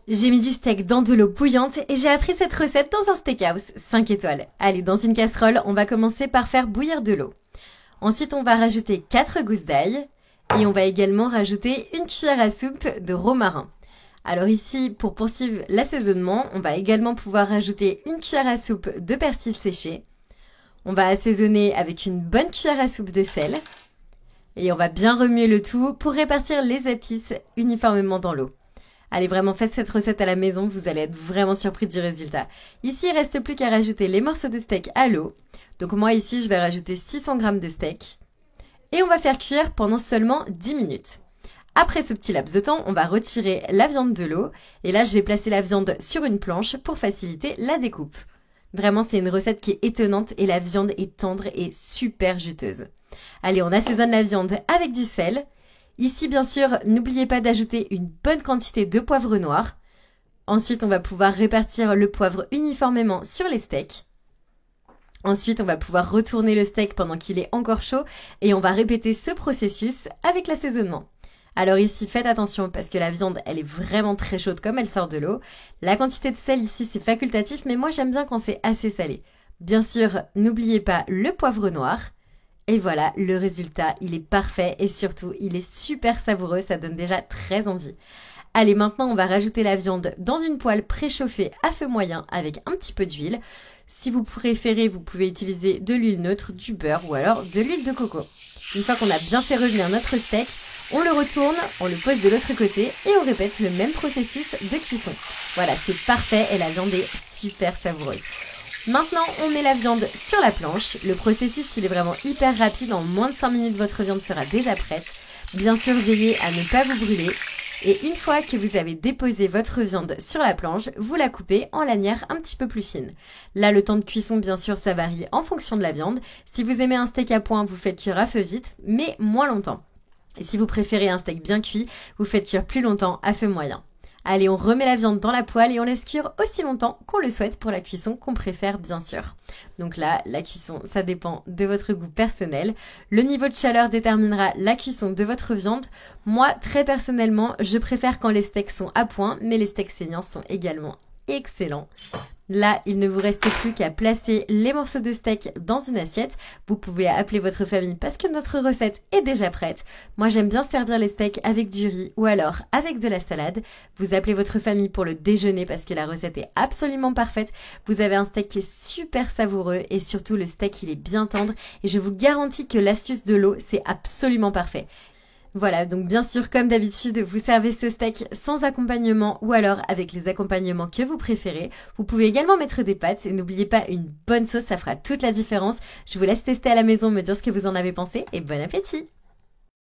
J'ai mis du steak dans de l'eau bouillante et j'ai appris cette recette dans un steakhouse 5 étoiles. Allez, dans une casserole, on va commencer par faire bouillir de l'eau. Ensuite, on va rajouter 4 gousses d'ail et on va également rajouter une cuillère à soupe de romarin. Alors ici, pour poursuivre l'assaisonnement, on va également pouvoir rajouter une cuillère à soupe de persil séché. On va assaisonner avec une bonne cuillère à soupe de sel. Et on va bien remuer le tout pour répartir les épices uniformément dans l'eau. Allez, vraiment, faites cette recette à la maison, vous allez être vraiment surpris du résultat. Ici, il reste plus qu'à rajouter les morceaux de steak à l'eau. Donc moi, ici, je vais rajouter 600 g de steak. Et on va faire cuire pendant seulement 10 minutes. Après ce petit laps de temps, on va retirer la viande de l'eau. Et là, je vais placer la viande sur une planche pour faciliter la découpe. Vraiment, c'est une recette qui est étonnante et la viande est tendre et super juteuse. Allez, on assaisonne la viande avec du sel. Ici, bien sûr, n'oubliez pas d'ajouter une bonne quantité de poivre noir. Ensuite, on va pouvoir répartir le poivre uniformément sur les steaks. Ensuite, on va pouvoir retourner le steak pendant qu'il est encore chaud et on va répéter ce processus avec l'assaisonnement. Alors ici, faites attention parce que la viande, elle est vraiment très chaude comme elle sort de l'eau. La quantité de sel ici, c'est facultatif, mais moi j'aime bien quand c'est assez salé. Bien sûr, n'oubliez pas le poivre noir. Et voilà, le résultat, il est parfait et surtout, il est super savoureux, ça donne déjà très envie. Allez, maintenant, on va rajouter la viande dans une poêle préchauffée à feu moyen avec un petit peu d'huile. Si vous préférez, vous pouvez utiliser de l'huile neutre, du beurre ou alors de l'huile de coco. Une fois qu'on a bien fait revenir notre steak, on le retourne, on le pose de l'autre côté et on répète le même processus de cuisson. Voilà, c'est parfait et la viande est super savoureuse. Maintenant, on met la viande sur la planche. Le processus, il est vraiment hyper rapide. En moins de 5 minutes, votre viande sera déjà prête. Bien sûr, veillez à ne pas vous brûler. Et une fois que vous avez déposé votre viande sur la planche, vous la coupez en lanières un petit peu plus fines. Là, le temps de cuisson, bien sûr, ça varie en fonction de la viande. Si vous aimez un steak à point, vous faites cuire à feu vite, mais moins longtemps. Et si vous préférez un steak bien cuit, vous faites cuire plus longtemps à feu moyen. Allez, on remet la viande dans la poêle et on laisse cuire aussi longtemps qu'on le souhaite pour la cuisson qu'on préfère bien sûr. Donc là, la cuisson, ça dépend de votre goût personnel. Le niveau de chaleur déterminera la cuisson de votre viande. Moi, très personnellement, je préfère quand les steaks sont à point, mais les steaks saignants sont également excellents. Là, il ne vous reste plus qu'à placer les morceaux de steak dans une assiette. Vous pouvez appeler votre famille parce que notre recette est déjà prête. Moi, j'aime bien servir les steaks avec du riz ou alors avec de la salade. Vous appelez votre famille pour le déjeuner parce que la recette est absolument parfaite. Vous avez un steak qui est super savoureux et surtout le steak, il est bien tendre. Et je vous garantis que l'astuce de l'eau, c'est absolument parfait. Voilà, donc bien sûr, comme d'habitude, vous servez ce steak sans accompagnement ou alors avec les accompagnements que vous préférez. Vous pouvez également mettre des pâtes et n'oubliez pas une bonne sauce, ça fera toute la différence. Je vous laisse tester à la maison, me dire ce que vous en avez pensé et bon appétit!